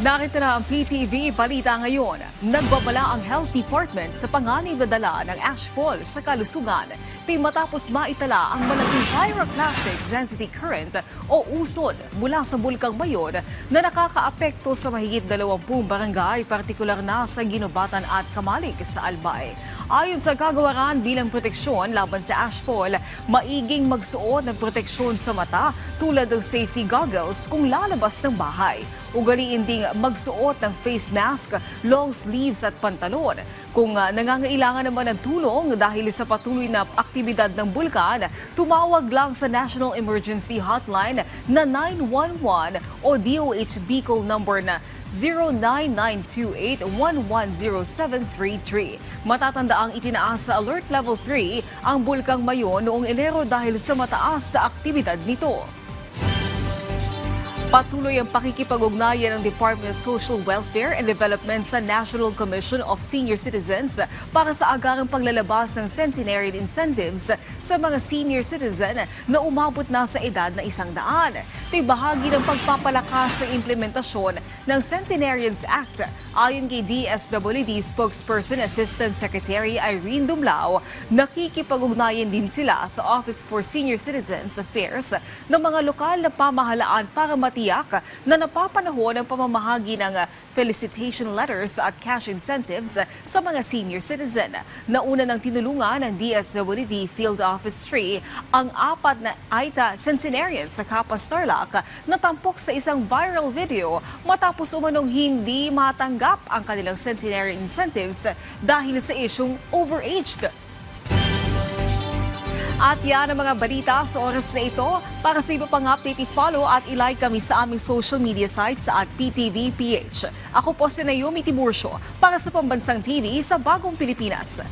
Narito na ang PTV Balita ngayon. Nagbabala ang Health Department sa panganib na dala ng ashfall sa kalusugan. Matapos maitala ang malaking pyroclastic density current o usod mula sa Bulkang Mayon na nakakaapekto sa mahigit 20 barangay, partikular na sa Ginobatan at Kamalig sa Albay. Ayon sa kagawaran bilang proteksyon laban sa ashfall, maiging magsuot ng proteksyon sa mata tulad ng safety goggles kung lalabas ng bahay. Ugaliin ding magsuot ng face mask, long sleeves at pantalon. Kung nangangailangan naman ng tulong dahil sa patuloy na aktibidad ng bulkan, tumawag lang sa National Emergency Hotline na 911 o DOH Bicol number na 0992811073. Matatandaang itinaas sa Alert Level 3 ang Bulkang Mayon noong Enero dahil sa mataas na aktibidad nito. Patuloy ang pakikipag-ugnayan ng Department of Social Welfare and Development sa National Commission of Senior Citizens para sa agarang paglalabas ng centenarian incentives sa mga senior citizen na umabot na sa edad na 100. Bahagi ng pagpapalakas ng implementasyon ng Centenarians Act. Ayon kay DSWD spokesperson Assistant Secretary Irene Dumlao, nakikipag-ugnayan din sila sa Office for Senior Citizens Affairs ng mga lokal na pamahalaan para matiyak na napapanahon ang pamamahagi ng felicitation letters at cash incentives sa mga senior citizen. Nauna ng tinulungan ng DSWD Field Office 3 ang 4 na AITA centenarians sa Capas Tarlac na tampok sa isang viral video matapos umanong hindi matanggap ang kanilang centenarian incentives dahil sa isyung overaged. At yan ang mga balita sa oras na ito. Para sa iba pang update, i-follow at i-like kami sa aming social media sites at PTVPH. Ako po si Naomi Tiburcio para sa Pambansang TV sa Bagong Pilipinas.